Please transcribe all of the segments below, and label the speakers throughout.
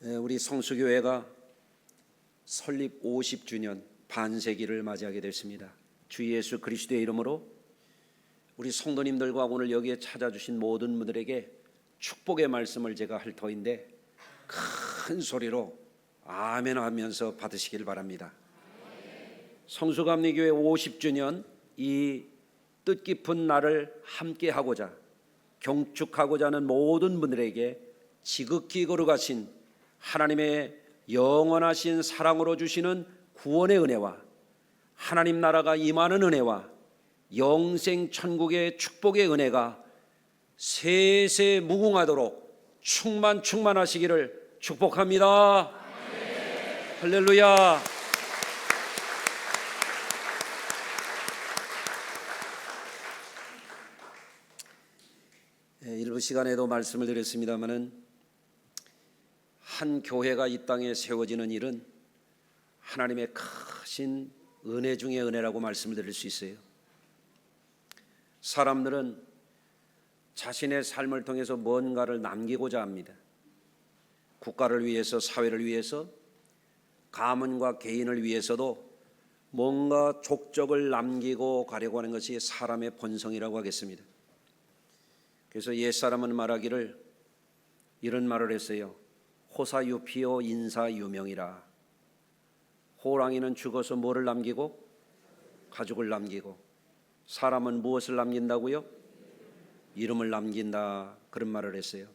Speaker 1: 우리 성수교회가 설립 50주년 반세기를 맞이하게 됐습니다. 주 예수 그리스도의 이름으로 우리 성도님들과 오늘 여기에 찾아주신 모든 분들에게 축복의 말씀을 제가 할 터인데 큰 소리로 아멘 하면서 받으시길 바랍니다. 성수감리교회 50주년 이 뜻깊은 날을 함께하고자 경축하고자 하는 모든 분들에게 지극히 거룩하신 하나님의 영원하신 사랑으로 주시는 구원의 은혜와 하나님 나라가 임하는 은혜와 영생 천국의 축복의 은혜가 세세 무궁하도록 충만하시기를 축복합니다. 네. 할렐루야. 일부 시간에도 말씀을 드렸습니다마는 한 교회가 이 땅에 세워지는 일은 하나님의 크신 은혜 중의 은혜라고 말씀을 드릴 수 있어요. 사람들은 자신의 삶을 통해서 뭔가를 남기고자 합니다. 국가를 위해서, 사회를 위해서, 가문과 개인을 위해서도 뭔가 족적을 남기고 가려고 하는 것이 사람의 본성이라고 하겠습니다. 그래서 옛사람은 말하기를 이런 말을 했어요. 호사유피오 인사유명이라. 호랑이는 죽어서 뭐를 남기고? 가죽을 남기고. 사람은 무엇을 남긴다고요? 이름을 남긴다. 그런 말을 했어요.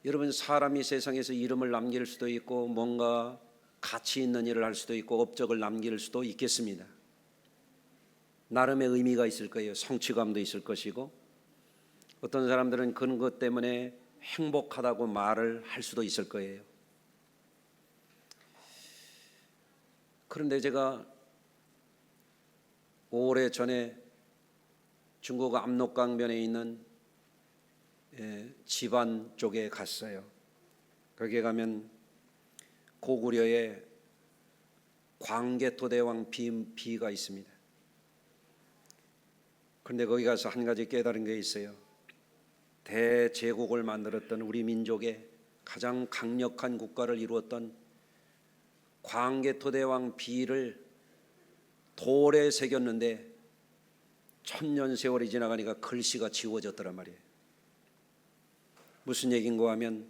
Speaker 1: 여러분, 사람이 세상에서 이름을 남길 수도 있고 뭔가 가치 있는 일을 할 수도 있고 업적을 남길 수도 있겠습니다. 나름의 의미가 있을 거예요. 성취감도 있을 것이고 어떤 사람들은 그런 것 때문에 행복하다고 말을 할 수도 있을 거예요. 그런데 제가 오래전에 중국 압록강변에 있는 지반 쪽에 갔어요. 거기에 가면 고구려의 광개토대왕 비가 있습니다. 그런데 거기 가서 한 가지 깨달은 게 있어요. 대제국을 만들었던 우리 민족의 가장 강력한 국가를 이루었던 광개토대왕 비를 돌에 새겼는데 1000년 세월이 지나가니까 글씨가 지워졌더란 말이에요. 무슨 얘기인가 하면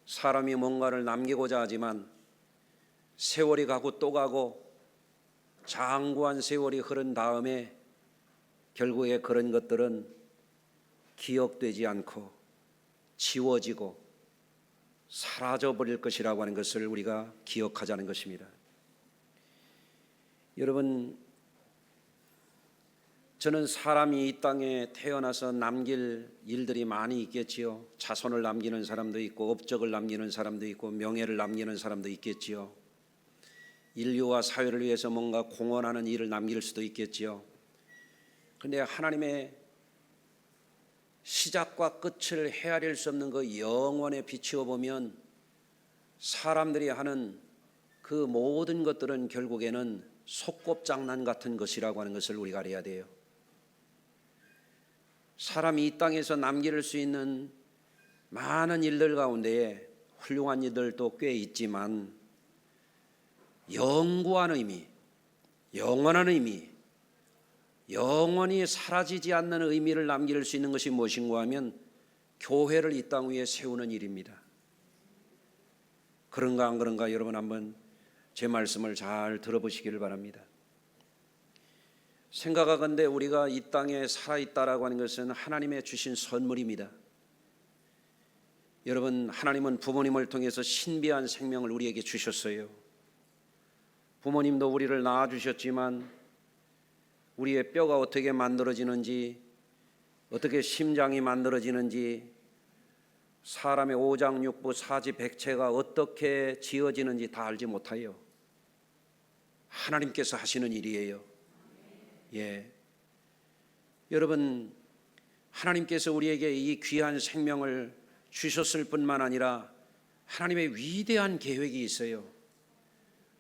Speaker 1: 사람이 뭔가를 남기고자 하지만 세월이 가고 또 가고 장구한 세월이 흐른 다음에 결국에 그런 것들은 기억되지 않고 지워지고 사라져버릴 것이라고 하는 것을 우리가 기억하자는 것입니다. 여러분, 저는 사람이 이 땅에 태어나서 남길 일들이 많이 있겠지요. 자손을 남기는 사람도 있고 업적을 남기는 사람도 있고 명예를 남기는 사람도 있겠지요. 인류와 사회를 위해서 뭔가 공헌하는 일을 남길 수도 있겠지요. 그런데 하나님의 시작과 끝을 헤아릴 수 없는 그 영원에 비추어 보면 사람들이 하는 그 모든 것들은 결국에는 소꿉장난 같은 것이라고 하는 것을 우리가 알아야 돼요. 사람이 이 땅에서 남길 수 있는 많은 일들 가운데에 훌륭한 일들도 꽤 있지만 영구한 의미, 영원한 의미, 영원히 사라지지 않는 의미를 남길 수 있는 것이 무엇인가 하면 교회를 이 땅 위에 세우는 일입니다. 그런가 안 그런가 여러분 한번 제 말씀을 잘 들어보시기를 바랍니다. 생각하건대 우리가 이 땅에 살아있다라고 하는 것은 하나님의 주신 선물입니다. 여러분, 하나님은 부모님을 통해서 신비한 생명을 우리에게 주셨어요. 부모님도 우리를 낳아주셨지만 우리의 뼈가 어떻게 만들어지는지, 어떻게 심장이 만들어지는지, 사람의 오장육부 사지백체가 어떻게 지어지는지 다 알지 못해요. 하나님께서 하시는 일이에요. 예, 여러분, 하나님께서 우리에게 이 귀한 생명을 주셨을 뿐만 아니라 하나님의 위대한 계획이 있어요.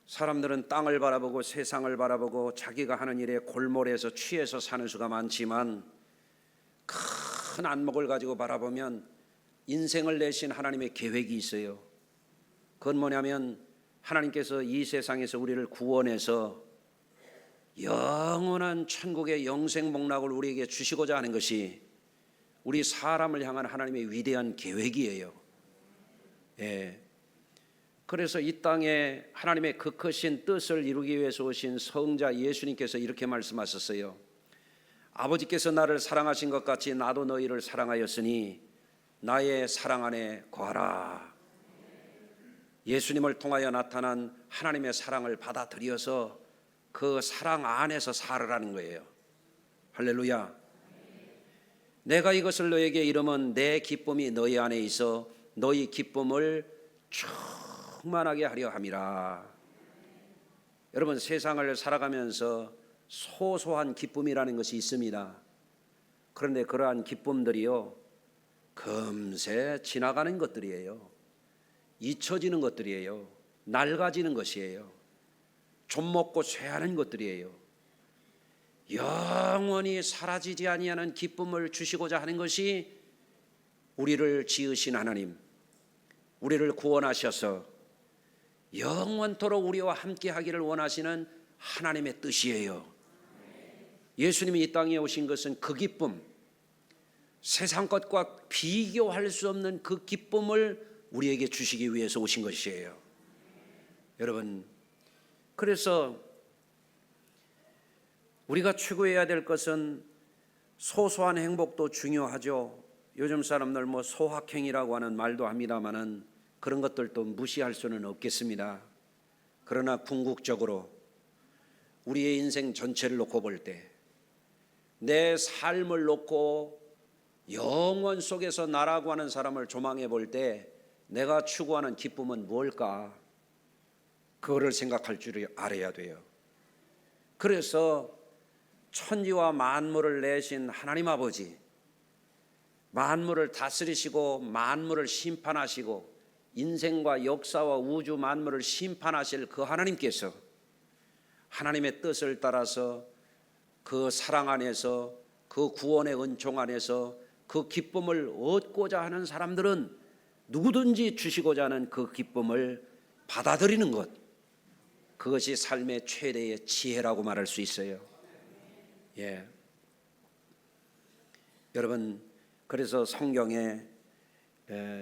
Speaker 1: 사람들은 땅을 바라보고 세상을 바라보고 자기가 하는 일에 골몰해서 취해서 사는 수가 많지만 큰 안목을 가지고 바라보면 인생을 내신 하나님의 계획이 있어요. 그건 뭐냐면 하나님께서 이 세상에서 우리를 구원해서 영원한 천국의 영생 복락을 우리에게 주시고자 하는 것이 우리 사람을 향한 하나님의 위대한 계획이에요. 예. 그래서 이 땅에 하나님의 그 크신 뜻을 이루기 위해서 오신 성자 예수님께서 이렇게 말씀하셨어요. 아버지께서 나를 사랑하신 것 같이 나도 너희를 사랑하였으니 나의 사랑 안에 거하라. 예수님을 통하여 나타난 하나님의 사랑을 받아들여서 그 사랑 안에서 살으라는 거예요. 할렐루야. 내가 이것을 너에게 이르면 내 기쁨이 너희 안에 있어 너희 기쁨을 충만하게 하려 함이라. 여러분, 세상을 살아가면서 소소한 기쁨이라는 것이 있습니다. 그런데 그러한 기쁨들이요, 금세 지나가는 것들이에요. 잊혀지는 것들이에요. 낡아지는 것이에요. 좀 먹고 쇠하는 것들이에요. 영원히 사라지지 아니하는 기쁨을 주시고자 하는 것이 우리를 지으신 하나님, 우리를 구원하셔서 영원토록 우리와 함께 하기를 원하시는 하나님의 뜻이에요. 예수님이 이 땅에 오신 것은 그 기쁨, 세상 것과 비교할 수 없는 그 기쁨을 우리에게 주시기 위해서 오신 것이에요. 여러분, 그래서 우리가 추구해야 될 것은 소소한 행복도 중요하죠. 요즘 사람들 소확행이라고 하는 말도 합니다마는 그런 것들도 무시할 수는 없겠습니다. 그러나 궁극적으로 우리의 인생 전체를 놓고 볼 때, 내 삶을 놓고 영원 속에서 나라고 하는 사람을 조망해 볼 때 내가 추구하는 기쁨은 무엇일까? 그거를 생각할 줄 알아야 돼요. 그래서 천지와 만물을 내신 하나님 아버지, 만물을 다스리시고 만물을 심판하시고 인생과 역사와 우주 만물을 심판하실 그 하나님께서 하나님의 뜻을 따라서 그 사랑 안에서, 그 구원의 은총 안에서 그 기쁨을 얻고자 하는 사람들은 누구든지 주시고자 하는 그 기쁨을 받아들이는 것, 그것이 삶의 최대의 지혜라고 말할 수 있어요. 예. 여러분, 그래서 성경에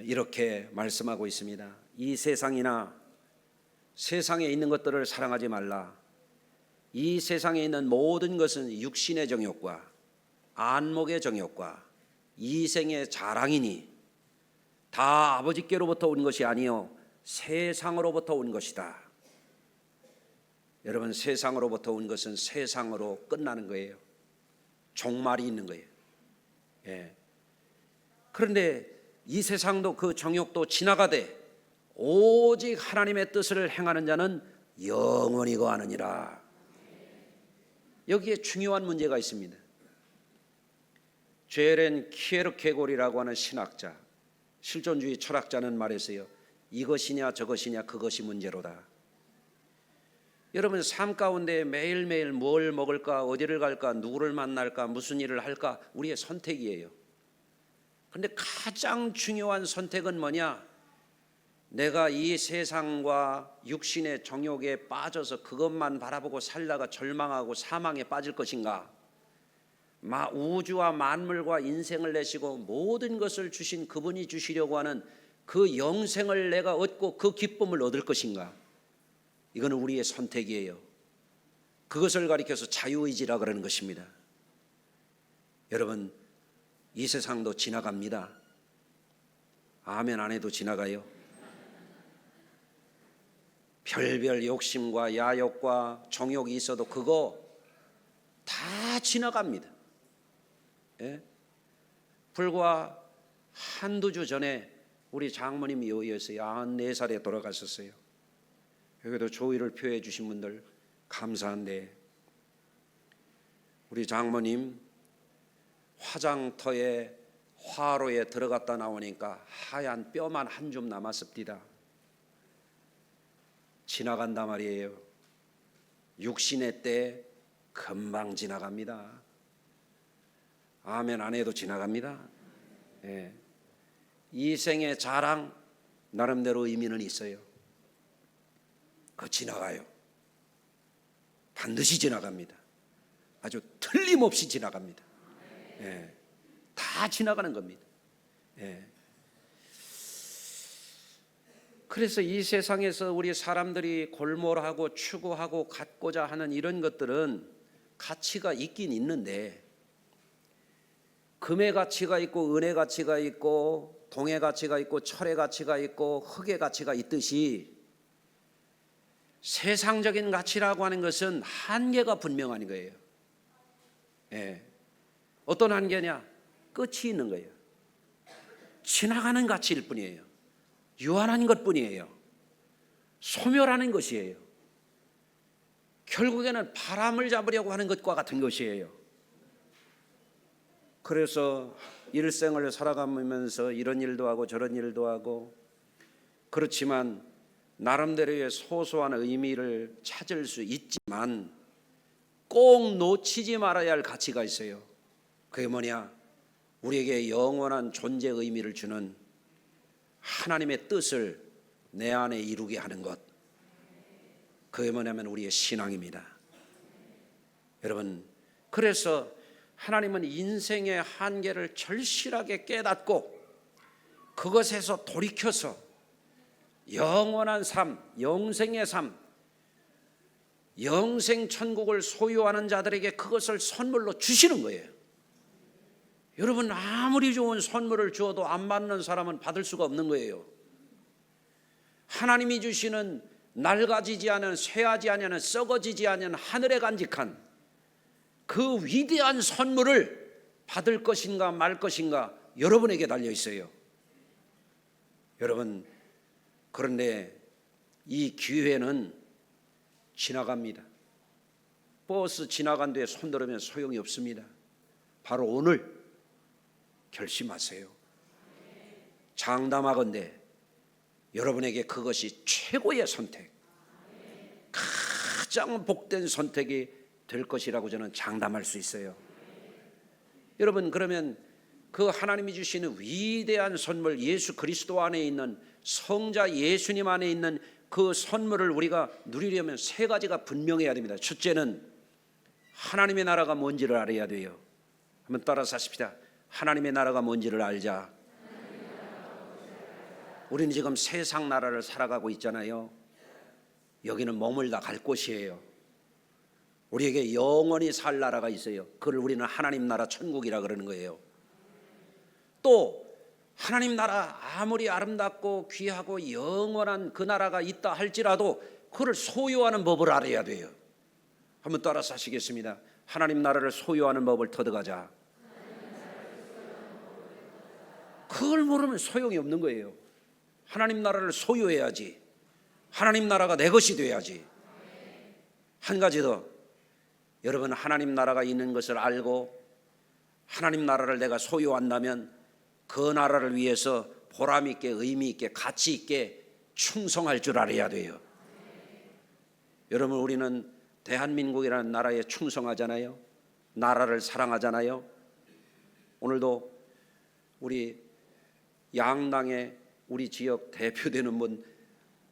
Speaker 1: 이렇게 말씀하고 있습니다. 이 세상이나 세상에 있는 것들을 사랑하지 말라. 이 세상에 있는 모든 것은 육신의 정욕과 안목의 정욕과 이생의 자랑이니 다 아버지께로부터 온 것이 아니요 세상으로부터 온 것이다. 여러분, 세상으로부터 온 것은 세상으로 끝나는 거예요. 종말이 있는 거예요. 예. 그런데 이 세상도 그 정욕도 지나가되 오직 하나님의 뜻을 행하는 자는 영원히 거하느니라. 여기에 중요한 문제가 있습니다. 죄렌 키에르케고리라고 하는 신학자, 실존주의 철학자는 말했어요. 이것이냐 저것이냐 그것이 문제로다. 여러분, 삶 가운데 매일매일 뭘 먹을까, 어디를 갈까, 누구를 만날까, 무슨 일을 할까, 우리의 선택이에요. 그런데 가장 중요한 선택은 뭐냐? 내가 이 세상과 육신의 정욕에 빠져서 그것만 바라보고 살다가 절망하고 사망에 빠질 것인가? 우주와 만물과 인생을 내시고 모든 것을 주신 그분이 주시려고 하는 그 영생을 내가 얻고 그 기쁨을 얻을 것인가? 이거는 우리의 선택이에요. 그것을 가리켜서 자유의지라 그러는 것입니다. 여러분, 이 세상도 지나갑니다. 아멘 안 해도 지나가요. 별별 욕심과 야욕과 정욕이 있어도 그거 다 지나갑니다. 예? 불과 한두 주 전에 우리 장모님이 여의였어요. 94살에 돌아가셨어요. 여기도 조의를 표해 주신 분들 감사한데, 우리 장모님 화장터에 화로에 들어갔다 나오니까 하얀 뼈만 한 줌 남았습니다. 지나간단 말이에요. 육신의 때 금방 지나갑니다. 아멘 안 해도 지나갑니다. 예. 이 생의 자랑 나름대로 의미는 있어요. 그거 지나가요. 반드시 지나갑니다. 아주 틀림없이 지나갑니다. 예, 다 지나가는 겁니다. 예. 그래서 이 세상에서 우리 사람들이 골몰하고 추구하고 갖고자 하는 이런 것들은 가치가 있긴 있는데, 금의 가치가 있고 은의 가치가 있고 동의 가치가 있고 철의 가치가 있고 흙의 가치가 있듯이 세상적인 가치라고 하는 것은 한계가 분명한 거예요. 예. 어떤 한계냐? 끝이 있는 거예요. 지나가는 가치일 뿐이에요. 유한한 것뿐이에요. 소멸하는 것이에요. 결국에는 바람을 잡으려고 하는 것과 같은 것이에요. 그래서 일생을 살아가면서 이런 일도 하고 저런 일도 하고, 그렇지만 나름대로의 소소한 의미를 찾을 수 있지만 꼭 놓치지 말아야 할 가치가 있어요. 그게 뭐냐? 우리에게 영원한 존재 의미를 주는 하나님의 뜻을 내 안에 이루게 하는 것, 그게 뭐냐면 우리의 신앙입니다. 여러분, 그래서 하나님은 인생의 한계를 절실하게 깨닫고 그것에서 돌이켜서 영원한 삶, 영생의 삶, 영생 천국을 소유하는 자들에게 그것을 선물로 주시는 거예요. 여러분, 아무리 좋은 선물을 주어도 안 받는 사람은 받을 수가 없는 거예요. 하나님이 주시는 낡아지지 않은, 쇠하지 않은, 썩어지지 않은 하늘에 간직한 그 위대한 선물을 받을 것인가 말 것인가 여러분에게 달려 있어요. 여러분, 그런데 이 기회는 지나갑니다. 버스 지나간 뒤에 손들으면 소용이 없습니다. 바로 오늘 결심하세요. 장담하건대 여러분에게 그것이 최고의 선택, 가장 복된 선택이 될 것이라고 저는 장담할 수 있어요. 여러분, 그러면 그 하나님이 주시는 위대한 선물, 예수 그리스도 안에 있는 성자 예수님 안에 있는 그 선물을 우리가 누리려면 세 가지가 분명해야 됩니다. 첫째는 하나님의 나라가 뭔지를 알아야 돼요. 한번 따라서 하십시다. 하나님의 나라가 뭔지를 알자. 우리는 지금 세상 나라를 살아가고 있잖아요. 여기는 머물다 갈 곳이에요. 우리에게 영원히 살 나라가 있어요. 그걸 우리는 하나님 나라 천국이라 그러는 거예요. 또 하나님 나라 아무리 아름답고 귀하고 영원한 그 나라가 있다 할지라도 그걸 소유하는 법을 알아야 돼요. 한번 따라서 하시겠습니다. 하나님 나라를 소유하는 법을 터득하자. 그걸 모르면 소용이 없는 거예요. 하나님 나라를 소유해야지. 하나님 나라가 내 것이 돼야지. 한 가지 더, 여러분, 하나님 나라가 있는 것을 알고 하나님 나라를 내가 소유한다면 그 나라를 위해서 보람 있게, 의미 있게, 가치 있게 충성할 줄 알아야 돼요. 여러분, 우리는 대한민국이라는 나라에 충성하잖아요. 나라를 사랑하잖아요. 오늘도 우리 양당의 우리 지역 대표되는 분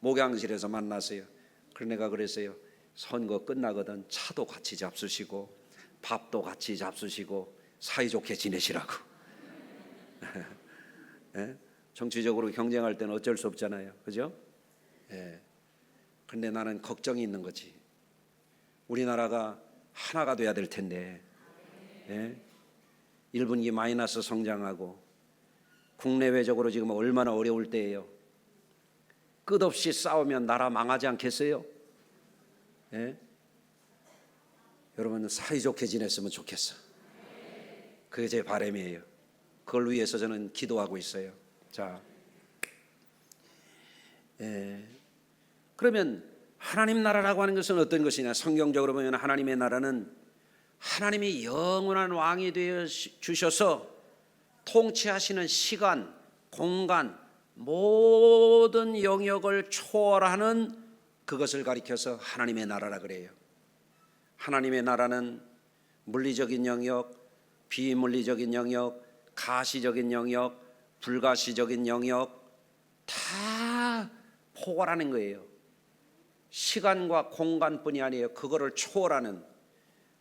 Speaker 1: 목양실에서 만났어요. 그래서 내가 그랬어요. 선거 끝나거든 차도 같이 잡수시고 밥도 같이 잡수시고 사이좋게 지내시라고. 예? 정치적으로 경쟁할 때는 어쩔 수 없잖아요. 그죠? 예. 근데 나는 걱정이 있는 거지. 우리나라가 하나가 돼야 될 텐데, 예? 1분기 마이너스 성장하고 국내외적으로 지금 얼마나 어려울 때예요. 끝없이 싸우면 나라 망하지 않겠어요? 예? 여러분, 사이좋게 지냈으면 좋겠어. 그게 제 바람이에요. 그걸 위해서 저는 기도하고 있어요. 자, 그러면 하나님 나라라고 하는 것은 어떤 것이냐? 성경적으로 보면 하나님의 나라는 하나님이 영원한 왕이 되어 주셔서 통치하시는 시간, 공간, 모든 영역을 초월하는 그것을 가리켜서 하나님의 나라라 그래요. 하나님의 나라는 물리적인 영역, 비물리적인 영역, 가시적인 영역, 불가시적인 영역 다 포괄하는 거예요. 시간과 공간뿐이 아니에요. 그거를 초월하는,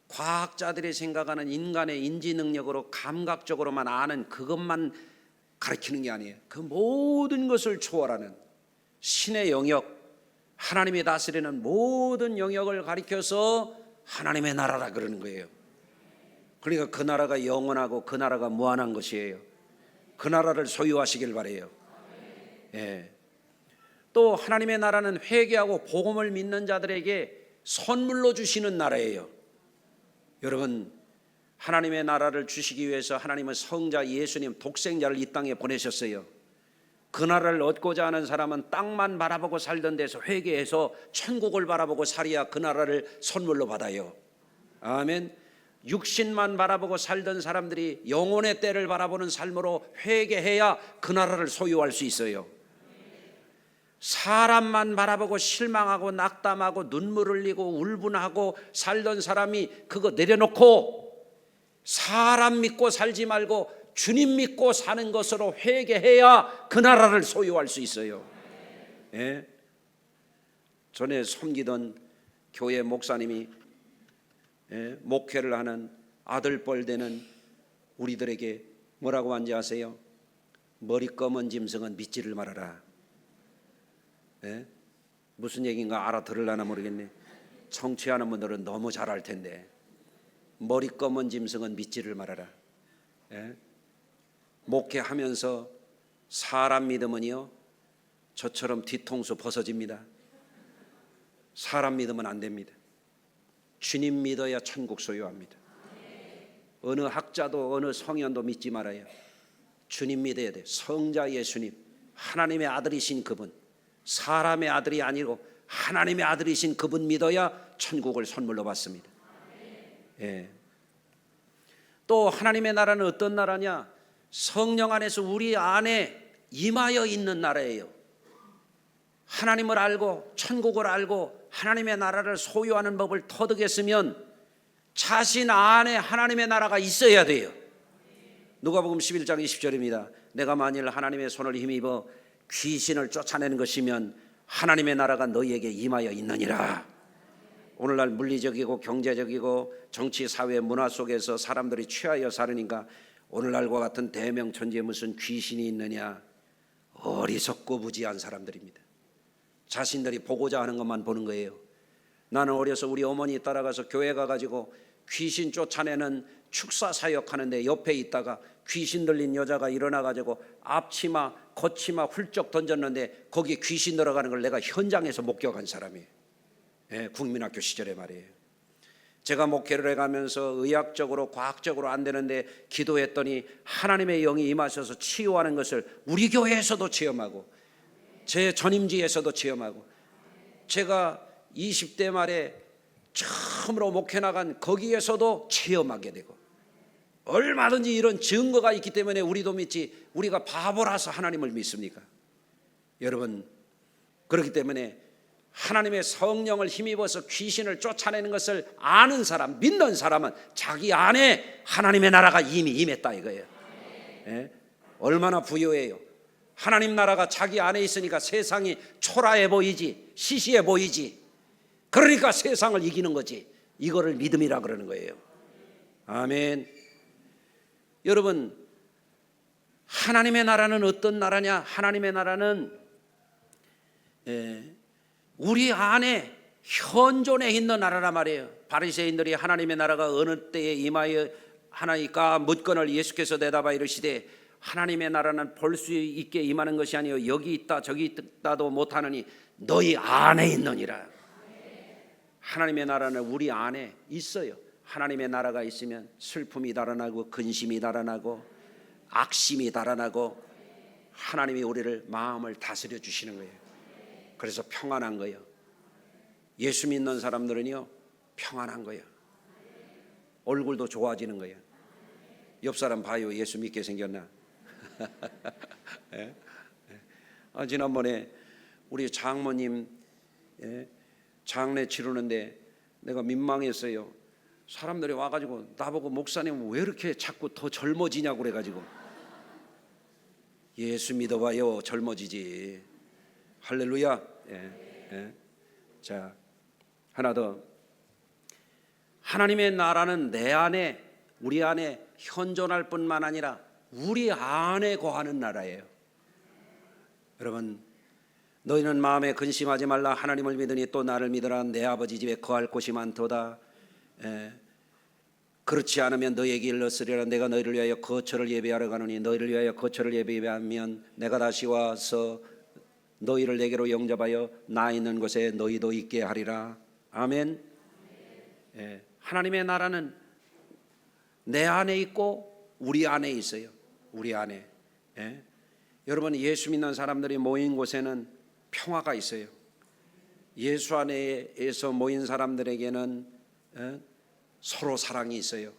Speaker 1: 과학자들이 생각하는 인간의 인지 능력으로 감각적으로만 아는 그것만 가르치는 게 아니에요. 그 모든 것을 초월하는 신의 영역, 하나님이 다스리는 모든 영역을 가리켜서 하나님의 나라라 그러는 거예요. 그러니까 그 나라가 영원하고 그 나라가 무한한 것이에요. 그 나라를 소유하시길 바라요. 예. 또 하나님의 나라는 회개하고 복음을 믿는 자들에게 선물로 주시는 나라예요. 여러분, 하나님의 나라를 주시기 위해서 하나님은 성자 예수님 독생자를 이 땅에 보내셨어요. 그 나라를 얻고자 하는 사람은 땅만 바라보고 살던 데서 회개해서 천국을 바라보고 살아야 그 나라를 선물로 받아요. 아멘. 육신만 바라보고 살던 사람들이 영혼의 때를 바라보는 삶으로 회개해야 그 나라를 소유할 수 있어요. 사람만 바라보고 실망하고 낙담하고 눈물 흘리고 울분하고 살던 사람이 그거 내려놓고 사람 믿고 살지 말고 주님 믿고 사는 것으로 회개해야 그 나라를 소유할 수 있어요. 예? 전에 섬기던 교회 목사님이 목회를 하는 아들뻘 되는 우리들에게 뭐라고 한지 아세요? 머리 검은 짐승은 믿지를 말아라. 예? 무슨 얘기인가 알아들으려나 모르겠네. 청취하는 분들은 너무 잘 알 텐데. 머리 검은 짐승은 믿지를 말아라. 예? 목회하면서 사람 믿으면요 저처럼 뒤통수 벗어집니다. 사람 믿으면 안 됩니다. 주님 믿어야 천국 소유합니다. 어느 학자도 어느 성현도 믿지 말아요. 주님 믿어야 돼요. 성자 예수님, 하나님의 아들이신 그분, 사람의 아들이 아니고 하나님의 아들이신 그분 믿어야 천국을 선물로 받습니다. 예. 또 하나님의 나라는 어떤 나라냐? 성령 안에서 우리 안에 임하여 있는 나라예요. 하나님을 알고 천국을 알고 하나님의 나라를 소유하는 법을 터득했으면 자신 안에 하나님의 나라가 있어야 돼요. 누가복음 11장 20절입니다. 내가 만일 하나님의 손을 힘입어 귀신을 쫓아내는 것이면 하나님의 나라가 너희에게 임하여 있느니라. 오늘날 물리적이고 경제적이고 정치, 사회, 문화 속에서 사람들이 취하여 사느니까 오늘날과 같은 대명천지에 무슨 귀신이 있느냐. 어리석고 무지한 사람들입니다. 자신들이 보고자 하는 것만 보는 거예요. 나는 어려서 우리 어머니 따라가서 교회 가가지고 귀신 쫓아내는 축사 사역하는데 옆에 있다가 귀신 들린 여자가 일어나가지고 앞치마 겉치마 훌쩍 던졌는데 거기에 귀신 들어가는 걸 내가 현장에서 목격한 사람이에요. 예, 국민학교 시절에 말이에요. 제가 목회를 해가면서 의학적으로 과학적으로 안 되는데 기도했더니 하나님의 영이 임하셔서 치유하는 것을 우리 교회에서도 체험하고 제 전임지에서도 체험하고 제가 20대 말에 처음으로 목회 나간 거기에서도 체험하게 되고 얼마든지 이런 증거가 있기 때문에 우리도 믿지 우리가 바보라서 하나님을 믿습니까? 여러분, 그렇기 때문에 하나님의 성령을 힘입어서 귀신을 쫓아내는 것을 아는 사람, 믿는 사람은 자기 안에 하나님의 나라가 이미 임했다 이거예요. 예? 얼마나 부유해요. 하나님 나라가 자기 안에 있으니까 세상이 초라해 보이지, 시시해 보이지. 그러니까 세상을 이기는 거지. 이거를 믿음이라 그러는 거예요. 아멘. 여러분, 하나님의 나라는 어떤 나라냐? 하나님의 나라는 우리 안에 현존해 있는 나라란 말이에요. 바리새인들이 하나님의 나라가 어느 때에 임하여 하나이까 묻건을 예수께서 대답하여 이르시되 하나님의 나라는 볼 수 있게 임하는 것이 아니요 여기 있다 저기 있다도 못하느니 너희 안에 있느니라. 하나님의 나라는 우리 안에 있어요. 하나님의 나라가 있으면 슬픔이 달아나고 근심이 달아나고 악심이 달아나고 하나님이 우리를 마음을 다스려 주시는 거예요. 그래서 평안한 거예요. 예수 믿는 사람들은요 평안한 거예요. 얼굴도 좋아지는 거예요. 옆 사람 봐요. 예수 믿게 생겼나? 예? 지난번에 우리 장모님 장례 치르는데 내가 민망했어요. 사람들이 와가지고 나보고 목사님 왜 이렇게 자꾸 더 젊어지냐고 그래가지고 예수 믿어봐요. 젊어지지. 할렐루야. 예. 자, 하나 더. 하나님의 나라는 내 안에, 우리 안에 현존할 뿐만 아니라 우리 안에 거하는 나라예요. 여러분, 너희는 마음에 근심하지 말라. 하나님을 믿으니 또 나를 믿으라. 내 아버지 집에 거할 곳이 많도다. 그렇지 않으면 너희에게 일렀으리라. 내가 너희를 위하여 거처를 예비하러 가노니 너희를 위하여 거처를 예비하면 내가 다시 와서 너희를 내게로 영접하여 나 있는 곳에 너희도 있게 하리라. 아멘. 하나님의 나라는 내 안에 있고 우리 안에 있어요. 우리 안에. 여러분, 예수 믿는 사람들이 모인 곳에는 평화가 있어요. 예수 안에서 모인 사람들에게는 서로 사랑이 있어요.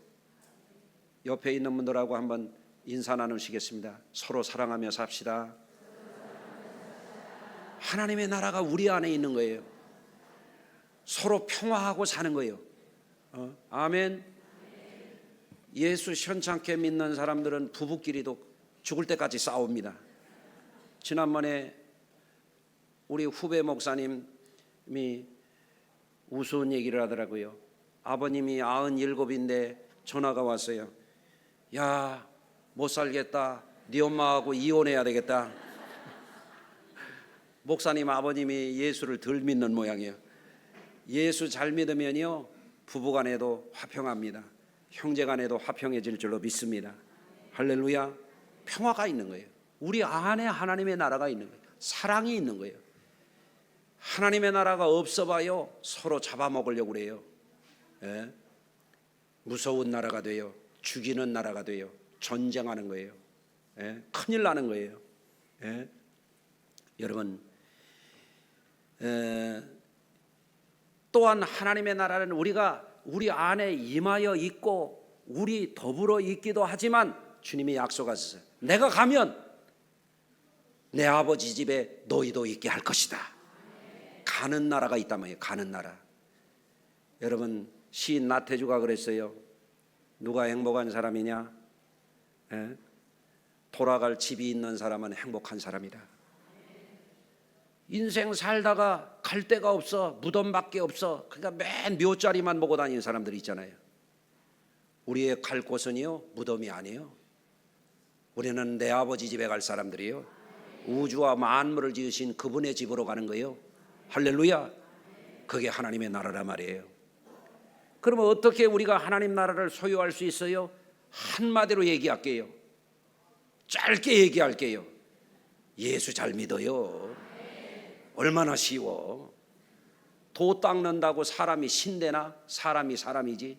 Speaker 1: 옆에 있는 분들하고 한번 인사 나누시겠습니다. 서로 사랑하며 삽시다. 하나님의 나라가 우리 안에 있는 거예요. 서로 평화하고 사는 거예요. 아멘. 예수 현찮게 믿는 사람들은 부부끼리도 죽을 때까지 싸웁니다. 지난번에 우리 후배 목사님이 우스운 얘기를 하더라고요. 아버님이 97인데 전화가 왔어요. 야, 못 살겠다. 네 엄마하고 이혼해야 되겠다. 목사님 아버님이 예수를 덜 믿는 모양이에요. 예수 잘 믿으면요, 부부간에도 화평합니다. 형제간에도 화평해질 줄로 믿습니다. 할렐루야. 평화가 있는 거예요. 우리 안에 하나님의 나라가 있는 거예요. 사랑이 있는 거예요. 하나님의 나라가 없어봐요 서로 잡아먹으려고 그래요. 무서운 나라가 돼요. 죽이는 나라가 돼요. 전쟁하는 거예요. 큰일 나는 거예요. 여러분, 또한 하나님의 나라는 우리가 우리 안에 임하여 있고 우리 더불어 있기도 하지만 주님이 약속하셨어요. 내가 가면 내 아버지 집에 너희도 있게 할 것이다. 가는 나라가 있단 말이에요. 가는 나라. 여러분, 시인 나태주가 그랬어요. 누가 행복한 사람이냐? 돌아갈 집이 있는 사람은 행복한 사람이다. 인생 살다가 갈 데가 없어. 무덤밖에 없어. 그러니까 맨 묘자리만 보고 다니는 사람들이 있잖아요. 우리의 갈 곳은요, 무덤이 아니에요. 우리는 내 아버지 집에 갈 사람들이에요. 우주와 만물을 지으신 그분의 집으로 가는 거예요. 할렐루야. 그게 하나님의 나라란 말이에요. 그러면 어떻게 우리가 하나님 나라를 소유할 수 있어요? 한마디로 얘기할게요. 짧게 얘기할게요. 예수 잘 믿어요. 얼마나 쉬워. 도 닦는다고 사람이 신되나? 사람이 사람이지.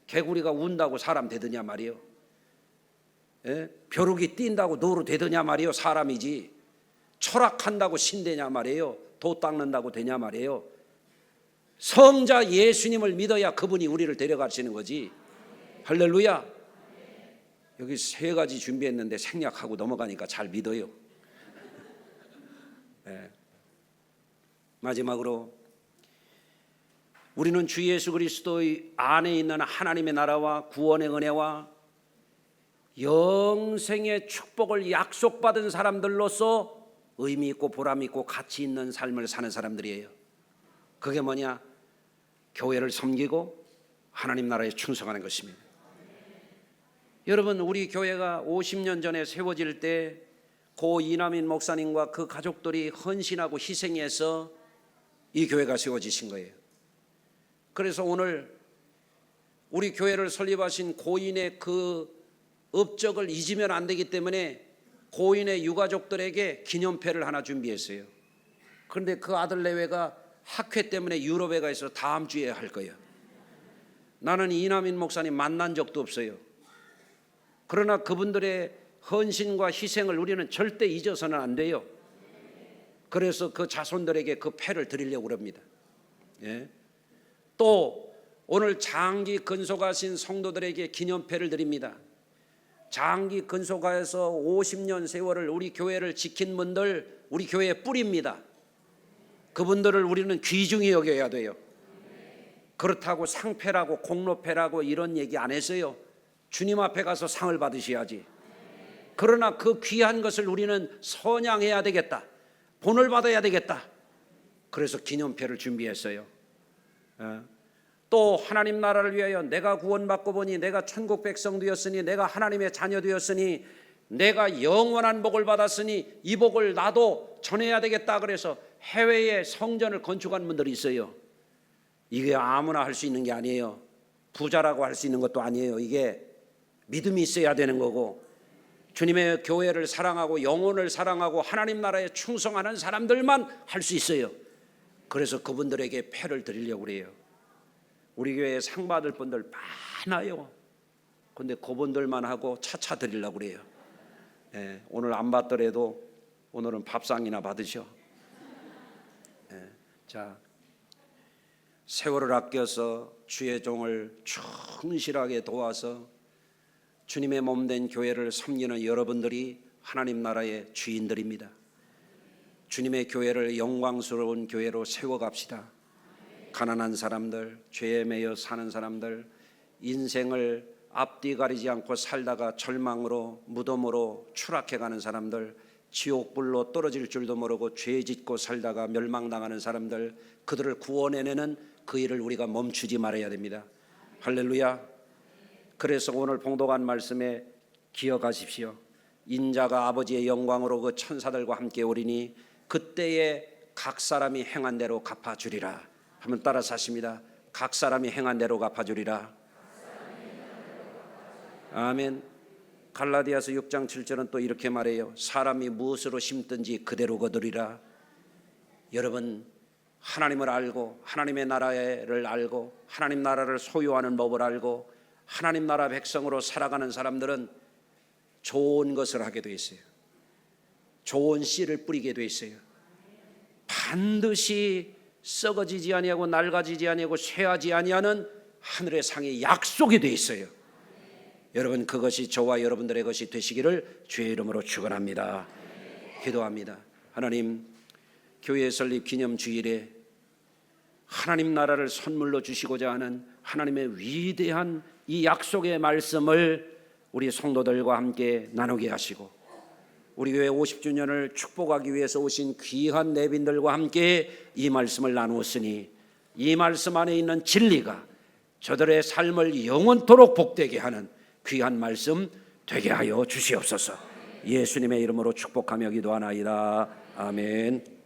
Speaker 1: 개구리가 운다고 사람 되더냐 말이요. 벼룩이 뛴다고 노루 되더냐 말이요. 사람이지. 철학한다고 신되냐 말이에요. 도 닦는다고 되냐 말이에요. 성자 예수님을 믿어야 그분이 우리를 데려가시는 거지. 할렐루야. 여기 세 가지 준비했는데 생략하고 넘어가니까 잘 믿어요. 마지막으로 우리는 주 예수 그리스도의 안에 있는 하나님의 나라와 구원의 은혜와 영생의 축복을 약속받은 사람들로서 의미 있고 보람 있고 가치 있는 삶을 사는 사람들이에요. 그게 뭐냐? 교회를 섬기고 하나님 나라에 충성하는 것입니다. 여러분, 우리 교회가 50년 전에 세워질 때 고 이남인 목사님과 그 가족들이 헌신하고 희생해서 이 교회가 세워지신 거예요. 그래서 오늘 우리 교회를 설립하신 고인의 그 업적을 잊으면 안 되기 때문에 고인의 유가족들에게 기념패를 하나 준비했어요. 그런데 그 아들 내외가 학회 때문에 유럽에 가 있어서 다음 주에 할 거예요. 나는 이남인 목사님 만난 적도 없어요. 그러나 그분들의 헌신과 희생을 우리는 절대 잊어서는 안 돼요. 그래서 그 자손들에게 그 패를 드리려고 합니다. 또 오늘 장기 근속하신 성도들에게 기념패를 드립니다. 장기 근속하여서 50년 세월을 우리 교회를 지킨 분들, 우리 교회의 뿌리입니다. 그분들을 우리는 귀중히 여겨야 돼요. 그렇다고 상패라고 공로패라고 이런 얘기 안 했어요. 주님 앞에 가서 상을 받으셔야지. 그러나 그 귀한 것을 우리는 선양해야 되겠다. 본을 받아야 되겠다. 그래서 기념표를 준비했어요. 또 하나님 나라를 위하여 내가 구원받고 보니 내가 천국 백성 되었으니 내가 하나님의 자녀 되었으니 내가 영원한 복을 받았으니 이 복을 나도 전해야 되겠다. 그래서 해외에 성전을 건축한 분들이 있어요. 이게 아무나 할 수 있는 게 아니에요. 부자라고 할 수 있는 것도 아니에요. 이게 믿음이 있어야 되는 거고, 주님의 교회를 사랑하고 영혼을 사랑하고 하나님 나라에 충성하는 사람들만 할 수 있어요. 그래서 그분들에게 패를 드리려고 그래요. 우리 교회에 상 받을 분들 많아요. 근데 그분들만 하고 차차 드리려고 그래요. 오늘 안 받더라도 오늘은 밥상이나 받으셔. 자, 세월을 아껴서 주의 종을 충실하게 도와서 주님의 몸된 교회를 섬기는 여러분들이 하나님 나라의 주인들입니다. 주님의 교회를 영광스러운 교회로 세워갑시다. 가난한 사람들, 죄에 매여 사는 사람들, 인생을 앞뒤 가리지 않고 살다가 절망으로 무덤으로 추락해가는 사람들, 지옥불로 떨어질 줄도 모르고 죄 짓고 살다가 멸망당하는 사람들, 그들을 구원해내는 그 일을 우리가 멈추지 말아야 됩니다. 할렐루야. 그래서 오늘 봉독한 말씀에 기억하십시오. 인자가 아버지의 영광으로 그 천사들과 함께 오리니 그때에 각 사람이 행한 대로 갚아주리라. 한번 따라서 하십니다. 각 사람이 행한 대로 갚아주리라. 아멘. 갈라디아서 6장 7절은 또 이렇게 말해요. 사람이 무엇으로 심든지 그대로 거두리라. 여러분, 하나님을 알고 하나님의 나라를 알고 하나님 나라를 소유하는 법을 알고 하나님 나라 백성으로 살아가는 사람들은 좋은 것을 하게 돼 있어요. 좋은 씨를 뿌리게 돼 있어요. 반드시 썩어지지 아니하고 낡아지지 아니하고 쇠하지 아니하는 하늘의 상이 약속이 돼 있어요. 여러분, 그것이 저와 여러분들의 것이 되시기를 주의 이름으로 축원합니다. 기도합니다. 하나님, 교회 설립 기념 주일에 하나님 나라를 선물로 주시고자 하는 하나님의 위대한 이 약속의 말씀을 우리 성도들과 함께 나누게 하시고, 우리 교회 50주년을 축복하기 위해서 오신 귀한 내빈들과 함께 이 말씀을 나누었으니 이 말씀 안에 있는 진리가 저들의 삶을 영원토록 복되게 하는 귀한 말씀 되게 하여 주시옵소서. 예수님의 이름으로 축복하며 기도하나이다. 아멘.